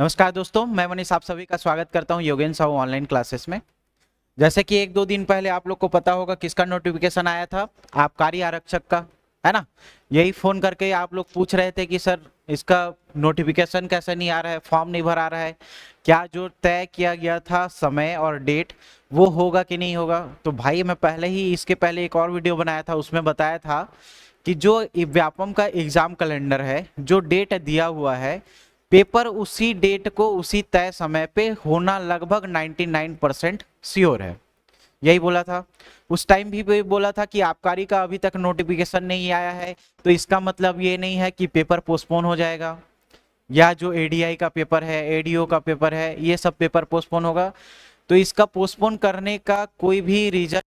नमस्कार दोस्तों, मैं मनीष आप सभी का स्वागत करता हूं योगेन साहू ऑनलाइन क्लासेस में। जैसे कि एक दो दिन पहले आप लोग को पता होगा किसका नोटिफिकेशन आया था, आबकारी आरक्षक का, है ना। यही फोन करके आप लोग पूछ रहे थे कि सर इसका नोटिफिकेशन कैसे नहीं आ रहा है, फॉर्म नहीं भरा रहा है, क्या जो तय किया गया था समय और डेट वो होगा कि नहीं होगा। तो भाई मैं पहले ही इसके पहले एक और वीडियो बनाया था, उसमें बताया था कि जो व्यापम का एग्जाम कैलेंडर है, जो डेट दिया हुआ है, पेपर उसी डेट को उसी तय समय पे होना लगभग 99% श्योर है। यही बोला था उस टाइम भी बोला था कि आबकारी का अभी तक नोटिफिकेशन नहीं आया है, तो इसका मतलब ये नहीं है कि पेपर पोस्टपोन हो जाएगा, या जो एडीआई का पेपर है, एडीओ का पेपर है, ये सब पेपर पोस्टपोन होगा। तो इसका पोस्टपोन करने का कोई भी रीजन,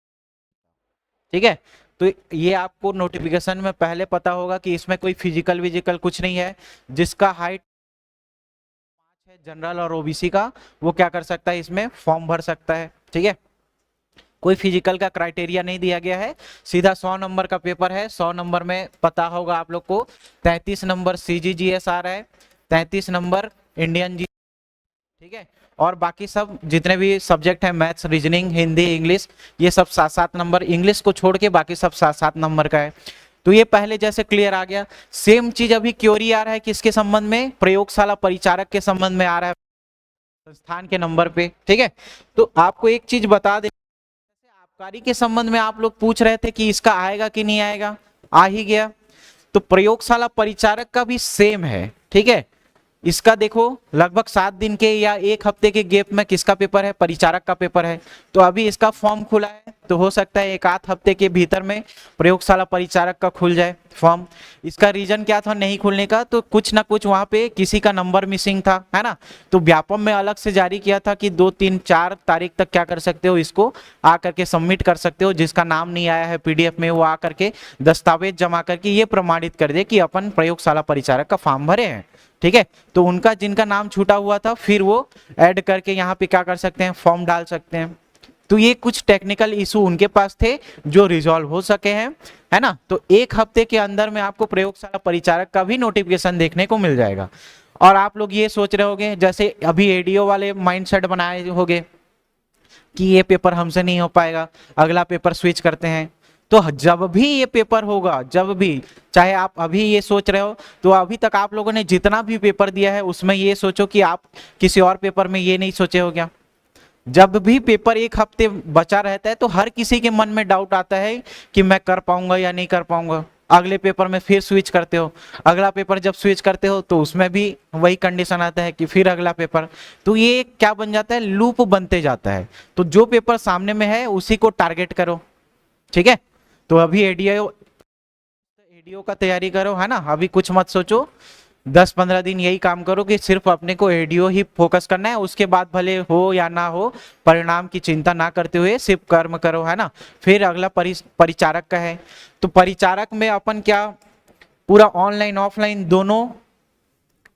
ठीक है। तो ये आपको नोटिफिकेशन में पहले पता होगा कि इसमें कोई फिजिकल विजिकल कुछ नहीं है। जिसका हाइट है जनरल और ओबीसी का, वो क्या कर सकता है, इसमें फॉर्म भर सकता है, ठीक है। कोई फिजिकल का क्राइटेरिया नहीं दिया गया है, सीधा 100 नंबर का पेपर है। 100 नंबर में पता होगा आप लोग को 33 नंबर सीजीजीएस आ रहा है, 33 नंबर इंडियन जी, ठीक है। और बाकी सब जितने भी सब्जेक्ट हैं, मैथ्स, रीजनिंग, हिंदी, इंग्लिश, ये सब 7-7 नंबर, इंग्लिश को छोड़ के बाकी सब 7-7 नंबर का है। तो ये पहले जैसे क्लियर आ गया। सेम चीज अभी क्योरी आ रहा है किसके संबंध में, प्रयोगशाला परिचारक के संबंध में आ रहा है, संस्थान के नंबर पे, ठीक है। तो आपको एक चीज बता दे, आबकारी के संबंध में आप लोग पूछ रहे थे कि इसका आएगा कि नहीं आएगा, आ ही गया। तो प्रयोगशाला परिचारक का भी सेम है, ठीक है। इसका देखो लगभग 7 दिन के या एक हफ्ते के गैप में किसका पेपर है, परिचारक का पेपर है। तो अभी इसका फॉर्म खुला है, तो हो सकता है एक आध हफ्ते के भीतर में प्रयोगशाला परिचारक का खुल जाए फॉर्म। इसका रीजन क्या था नहीं खुलने का, तो कुछ ना कुछ वहां पे किसी का नंबर मिसिंग था, है ना। तो व्यापम में अलग से जारी किया था कि 2-3-4 तारीख तक क्या कर सकते हो, इसको आकर के सबमिट कर सकते हो। जिसका नाम नहीं आया है पीडीएफ में, वो आकर के दस्तावेज जमा करके ये प्रमाणित कर दे कि अपन प्रयोगशाला परिचारक का फॉर्म भरे हैं, ठीक है। तो उनका जिनका नाम छूटा हुआ था, फिर वो ऐड करके यहाँ पे क्या कर सकते हैं, फॉर्म डाल सकते हैं। तो ये कुछ टेक्निकल इशू उनके पास थे जो रिजॉल्व हो सके हैं, है ना। तो एक हफ्ते के अंदर में आपको प्रयोगशाला परिचारक का भी नोटिफिकेशन देखने को मिल जाएगा। और आप लोग ये सोच रहे होंगे, जैसे अभी एडीओ वाले माइंडसेट बनाए होंगे कि ये पेपर हमसे नहीं हो पाएगा, अगला पेपर स्विच करते हैं। तो जब भी ये पेपर होगा, जब भी, चाहे आप अभी ये सोच रहे हो, तो अभी तक आप लोगों ने जितना भी पेपर दिया है उसमें ये सोचो कि आप किसी और पेपर में ये नहीं सोचे हो क्या। जब भी पेपर एक हफ्ते बचा रहता है तो हर किसी के मन में डाउट आता है कि मैं कर पाऊंगा या नहीं कर पाऊंगा। अगले पेपर में फिर स्विच करते हो, अगला पेपर जब स्विच करते हो तो उसमें भी वही कंडीशन आता है कि फिर अगला पेपर। तो ये क्या बन जाता है, लूप बनते जाता है। तो जो पेपर सामने में है उसी को टारगेट करो, ठीक है। तो अभी एडीओ एडीओ का तैयारी करो, है ना। अभी कुछ मत सोचो, 10-15 दिन यही काम करो कि सिर्फ अपने को एडीओ ही फोकस करना है। उसके बाद भले हो या ना हो, परिणाम की चिंता ना करते हुए सिर्फ कर्म करो, है ना। फिर अगला परिचारक का है। तो परिचारक में अपन क्या, पूरा ऑनलाइन ऑफलाइन दोनों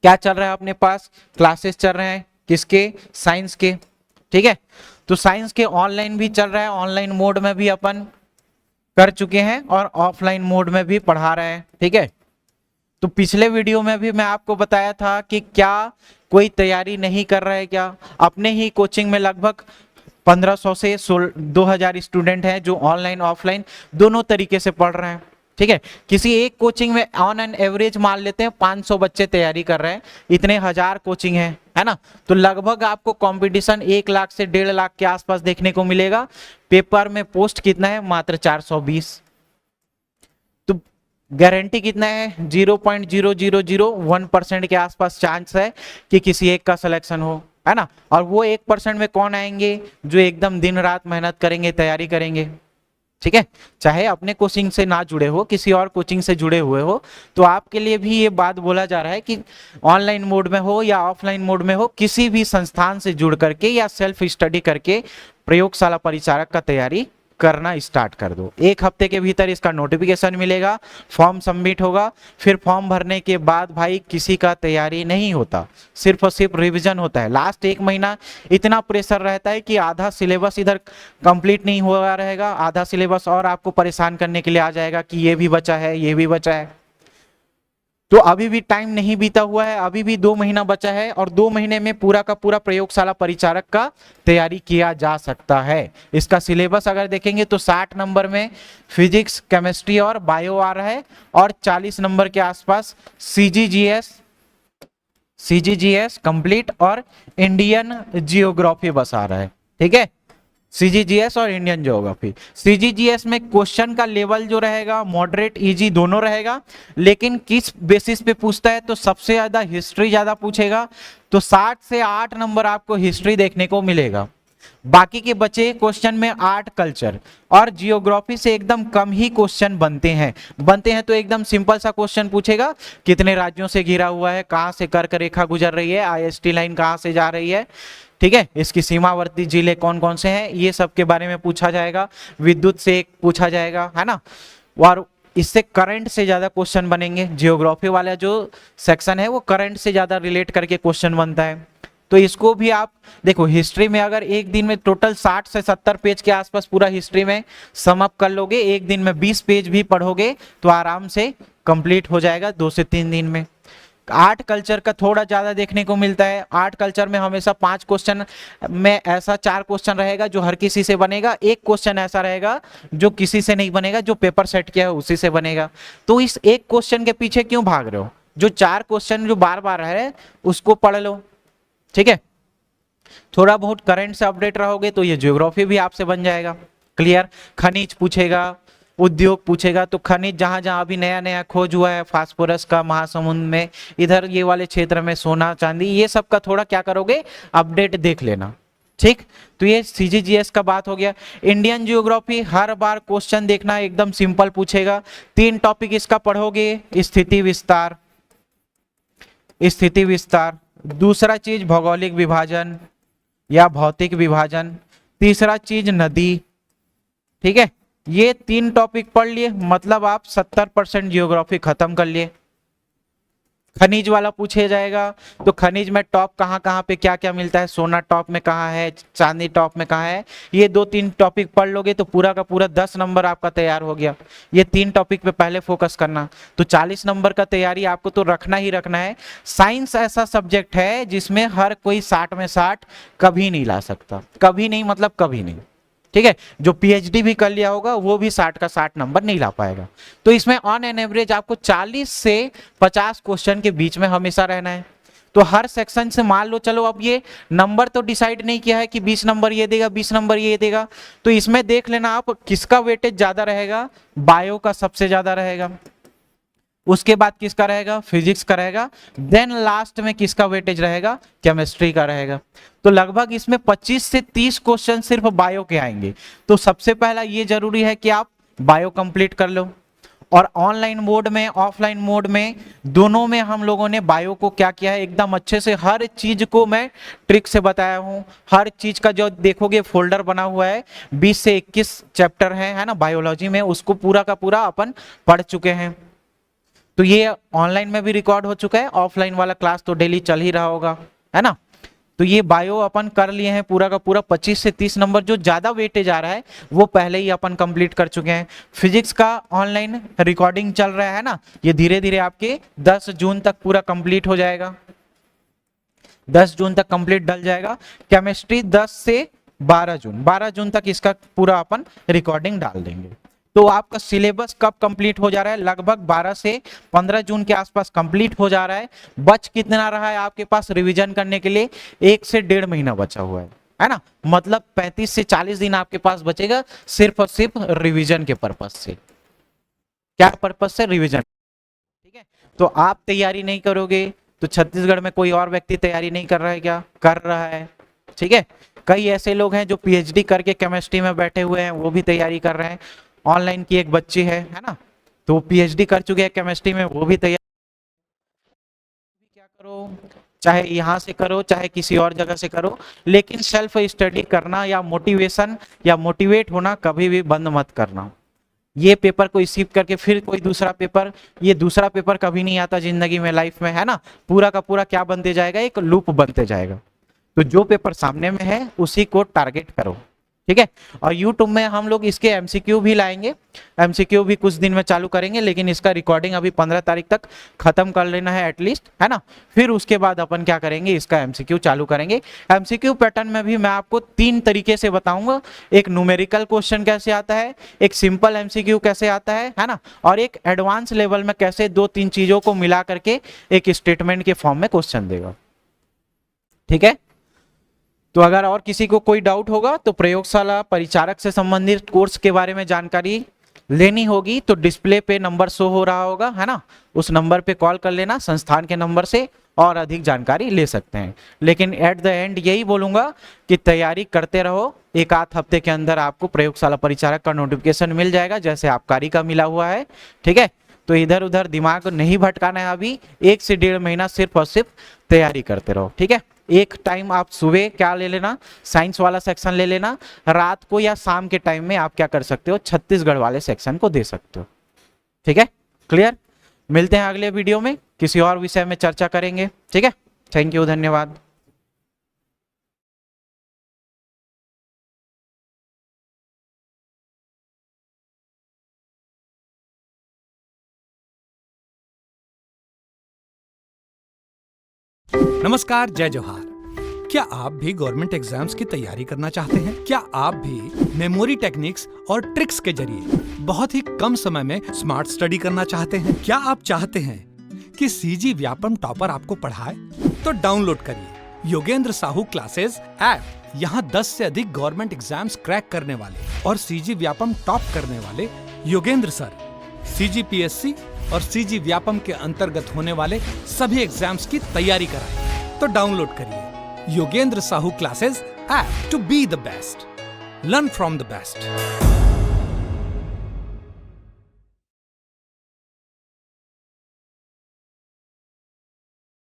क्या चल रहा है अपने पास, क्लासेस चल रहे हैं किसके, साइंस के, ठीक है। तो साइंस के ऑनलाइन भी चल रहा है, ऑनलाइन मोड में भी अपन कर चुके हैं और ऑफलाइन मोड में भी पढ़ा रहे हैं, ठीक है। तो पिछले वीडियो में भी मैं आपको बताया था कि क्या कोई तैयारी नहीं कर रहा है क्या। अपने ही कोचिंग में लगभग 1500 से 2000 स्टूडेंट हैं जो ऑनलाइन ऑफलाइन दोनों तरीके से पढ़ रहे हैं, ठीक है। किसी एक कोचिंग में ऑन एन एवरेज मान लेते हैं 500 बच्चे तैयारी कर रहे हैं, इतने हजार कोचिंग है ना। तो लगभग आपको कंपटीशन 1 लाख से 1.5 लाख के आसपास देखने को मिलेगा। पेपर में पोस्ट कितना है, मात्र 420। तो गारंटी कितना है, 0.0001% के आसपास चांस है कि किसी एक का सिलेक्शन हो, है ना। और वो 1% में कौन आएंगे, जो एकदम दिन रात मेहनत करेंगे, तैयारी करेंगे, ठीक है। चाहे अपने कोचिंग से ना जुड़े हो, किसी और कोचिंग से जुड़े हुए हो, तो आपके लिए भी ये बात बोला जा रहा है कि ऑनलाइन मोड में हो या ऑफलाइन मोड में हो, किसी भी संस्थान से जुड़ करके या सेल्फ स्टडी करके प्रयोगशाला परिचारक का तैयारी करना स्टार्ट कर दो। एक हफ्ते के भीतर इसका नोटिफिकेशन मिलेगा, फॉर्म सबमिट होगा। फिर फॉर्म भरने के बाद भाई किसी का तैयारी नहीं होता, सिर्फ और सिर्फ रिवीजन होता है। लास्ट 1 महीना इतना प्रेशर रहता है कि आधा सिलेबस इधर कंप्लीट नहीं हुआ रहेगा, आधा सिलेबस और आपको परेशान करने के लिए आ जाएगा कि ये भी बचा है, ये भी बचा है। तो अभी भी टाइम नहीं बीता हुआ है, अभी भी 2 महीना बचा है और 2 महीने में पूरा का पूरा प्रयोगशाला परिचारक का तैयारी किया जा सकता है। इसका सिलेबस अगर देखेंगे तो 60 नंबर में फिजिक्स, केमिस्ट्री और बायो आ रहा है और 40 नंबर के आसपास सीजीजीएस कंप्लीट और इंडियन जियोग्राफी बस आ रहा है। ठीक है, सीजीजीएस और इंडियन ज्योग्राफी। सीजीजीएस में क्वेश्चन का लेवल जो रहेगा मॉडरेट इजी दोनों रहेगा, लेकिन किस बेसिस पे पूछता है तो सबसे ज्यादा हिस्ट्री ज्यादा पूछेगा, तो 60 से 8 नंबर आपको हिस्ट्री देखने को मिलेगा। बाकी के बचे क्वेश्चन में आर्ट, कल्चर और जियोग्राफी से एकदम कम ही क्वेश्चन बनते हैं तो एकदम सिंपल सा क्वेश्चन पूछेगा, कितने राज्यों से घिरा हुआ है, कहां से कर्क रेखा गुजर रही है, आईएसटी लाइन कहां से जा रही है, ठीक है, इसकी सीमावर्ती जिले कौन कौन से हैं, ये सब के बारे में पूछा जाएगा। विद्युत से एक पूछा जाएगा, है ना, और इससे करंट से ज्यादा क्वेश्चन बनेंगे। जियोग्राफी वाला जो सेक्शन है वो करंट से ज्यादा रिलेट करके क्वेश्चन बनता है, तो इसको भी आप देखो। हिस्ट्री में अगर एक दिन में टोटल 60 से 70 पेज के आसपास पूरा हिस्ट्री में सम अप कर लोगे, एक दिन में 20 पेज भी पढ़ोगे तो आराम से कंप्लीट हो जाएगा 2 से 3 दिन में। आर्ट कल्चर का थोड़ा ज्यादा देखने को मिलता है। आर्ट कल्चर में हमेशा 5 क्वेश्चन में ऐसा 4 क्वेश्चन रहेगा जो हर किसी से बनेगा, एक क्वेश्चन ऐसा रहेगा जो किसी से नहीं बनेगा, जो पेपर सेट किया है उसी से बनेगा। तो इस एक क्वेश्चन के पीछे क्यों भाग रहे हो, जो 4 क्वेश्चन जो बार बार है उसको पढ़ लो। ठीक है, थोड़ा बहुत करंट से अपडेट रहोगे तो ये ज्योग्राफी भी आपसे बन जाएगा। क्लियर। खनिज पूछेगा, उद्योग पूछेगा, तो खनिज जहां जहां अभी नया नया खोज हुआ है फास्फोरस का महासमुंद में, इधर ये वाले क्षेत्र में सोना चांदी, ये सब का थोड़ा क्या करोगे अपडेट देख लेना। ठीक, तो ये सीजीजीएस का बात हो गया। इंडियन जियोग्राफी हर बार क्वेश्चन देखना एकदम सिंपल पूछेगा। 3 टॉपिक इसका पढ़ोगे, स्थिति विस्तार, दूसरा चीज भौगोलिक विभाजन या भौतिक विभाजन, तीसरा चीज नदी। ठीक है, ये 3 टॉपिक पढ़ लिए मतलब आप 70% जियोग्राफी खत्म कर लिए। खनिज वाला पूछे जाएगा तो खनिज में टॉप कहाँ कहाँ पे क्या क्या मिलता है, सोना टॉप में कहाँ है, चांदी टॉप में कहाँ है, ये 2-3 टॉपिक पढ़ लोगे तो पूरा का पूरा 10 नंबर आपका तैयार हो गया। ये 3 टॉपिक पे पहले फोकस करना, तो 40 नंबर का तैयारी आपको तो रखना ही रखना है। साइंस ऐसा सब्जेक्ट है जिसमें हर कोई 60 में 60 कभी नहीं ला सकता, कभी नहीं मतलब कभी नहीं। ठीक है, जो पीएचडी भी कर लिया होगा वो भी 60 का 60 नंबर नहीं ला पाएगा। तो इसमें ऑन एन एवरेज आपको 40 से 50 क्वेश्चन के बीच में हमेशा रहना है। तो हर सेक्शन से मान लो, चलो अब ये नंबर तो डिसाइड नहीं किया है कि 20 नंबर ये देगा 20 नंबर ये देगा, तो इसमें देख लेना आप किसका वेटेज ज्यादा रहेगा। बायो का सबसे ज्यादा रहेगा, उसके बाद किसका रहेगा, फिजिक्स का रहेगा, देन लास्ट में किसका वेटेज रहेगा, केमिस्ट्री का रहेगा। तो लगभग इसमें 25 से 30 क्वेश्चन सिर्फ बायो के आएंगे। तो सबसे पहला ये जरूरी है कि आप बायो कंप्लीट कर लो, और ऑनलाइन मोड में ऑफलाइन मोड में दोनों में हम लोगों ने बायो को क्या किया है, एकदम अच्छे से हर चीज को मैं ट्रिक से बताया हूं। हर चीज का जो देखोगे फोल्डर बना हुआ है, 20 से 21 चैप्टर है ना बायोलॉजी में, उसको पूरा का पूरा अपन पढ़ चुके हैं। तो ये ऑनलाइन में भी रिकॉर्ड हो चुका है, ऑफलाइन वाला क्लास तो डेली चल ही रहा होगा, है ना। तो ये बायो अपन कर लिए हैं पूरा का पूरा। 25 से 30 नंबर जो ज्यादा वेटेज आ रहा है वो पहले ही अपन कंप्लीट कर चुके हैं। फिजिक्स का ऑनलाइन रिकॉर्डिंग चल रहा है ना, ये धीरे धीरे आपके 10 जून तक पूरा कंप्लीट हो जाएगा, 10 जून तक कंप्लीट डल जाएगा। केमिस्ट्री 10 से 12 जून तक इसका पूरा अपन रिकॉर्डिंग डाल देंगे। तो आपका सिलेबस कब कंप्लीट हो जा रहा है, लगभग 12 से 15 जून के आसपास कंप्लीट हो जा रहा है। बच कितना रहा है आपके पास रिवीजन करने के लिए, 1 से 1.5 महीना बचा हुआ है ना, मतलब 35 से 40 दिन आपके पास बचेगा सिर्फ और सिर्फ रिवीजन के पर्पज से। क्या पर्पज से, रिवीजन। ठीक है, तो आप तैयारी नहीं करोगे तो छत्तीसगढ़ में कोई और व्यक्ति तैयारी नहीं कर रहा है क्या, कर रहा है। ठीक है, कई ऐसे लोग हैं जो पीएचडी करके केमिस्ट्री में बैठे हुए हैं, वो भी तैयारी कर रहे हैं। ऑनलाइन की एक बच्ची है ना, तो पीएचडी कर चुके हैं केमिस्ट्री में, वो भी तैयार। क्या करो, चाहे यहाँ से करो चाहे किसी और जगह से करो, लेकिन सेल्फ स्टडी करना या मोटिवेशन या मोटिवेट होना कभी भी बंद मत करना। ये पेपर को स्किप करके फिर कोई दूसरा पेपर, ये दूसरा पेपर कभी नहीं आता जिंदगी में, लाइफ में, है ना। पूरा का पूरा क्या बनते जाएगा, एक लूप बनते जाएगा। तो जो पेपर सामने में है उसी को टारगेट करो, ठीक है। और YouTube में हम लोग इसके MCQ भी लाएंगे, MCQ भी कुछ दिन में चालू करेंगे, लेकिन इसका रिकॉर्डिंग अभी 15 तारीख तक खत्म कर लेना है एटलीस्ट, है ना। फिर उसके बाद अपन क्या करेंगे, इसका MCQ चालू करेंगे। MCQ पैटर्न में भी मैं आपको 3 तरीके से बताऊंगा, एक न्यूमेरिकल क्वेश्चन कैसे आता है, एक सिंपल MCQ कैसे आता है ना, और एक एडवांस लेवल में कैसे 2-3 चीजों को मिला करके एक स्टेटमेंट के फॉर्म में क्वेश्चन देगा। ठीक है। तो अगर और किसी को कोई डाउट होगा तो प्रयोगशाला परिचारक से संबंधित कोर्स के बारे में जानकारी लेनी होगी तो डिस्प्ले पे नंबर शो हो रहा होगा, है ना, उस नंबर पे कॉल कर लेना संस्थान के नंबर से और अधिक जानकारी ले सकते हैं। लेकिन एट द एंड यही बोलूंगा कि तैयारी करते रहो, एक आध हफ्ते के अंदर आपको प्रयोगशाला परिचारक का नोटिफिकेशन मिल जाएगा, जैसे आबकारी का मिला हुआ है। ठीक है। तो इधर उधर दिमाग नहीं भटकाना है, अभी 1 से 1.5 महीना सिर्फ और सिर्फ तैयारी करते रहो। ठीक है। एक टाइम आप सुबह क्या ले लेना, साइंस वाला सेक्शन ले लेना, रात को या शाम के टाइम में आप क्या कर सकते हो, छत्तीसगढ़ वाले सेक्शन को दे सकते हो। ठीक है, क्लियर। मिलते हैं अगले वीडियो में, किसी और विषय में चर्चा करेंगे। ठीक है, थैंक यू, धन्यवाद। नमस्कार, जय जोहार। क्या आप भी गवर्नमेंट एग्जाम्स की तैयारी करना चाहते हैं? क्या आप भी मेमोरी टेक्निक्स और ट्रिक्स के जरिए बहुत ही कम समय में स्मार्ट स्टडी करना चाहते हैं? क्या आप चाहते हैं कि सीजी व्यापम टॉपर आपको पढ़ाए? तो डाउनलोड करिए योगेंद्र साहू क्लासेस ऐप। यहाँ 10 से अधिक गवर्नमेंट एग्जाम्स क्रैक करने वाले और सीजी व्यापम टॉप करने वाले योगेंद्र सर CGPSC और सीजी व्यापम के अंतर्गत होने वाले सभी एग्जाम्स की तैयारी कराएं। तो डाउनलोड करिए Yogendra Sahu classes app to be the best, learn from the best.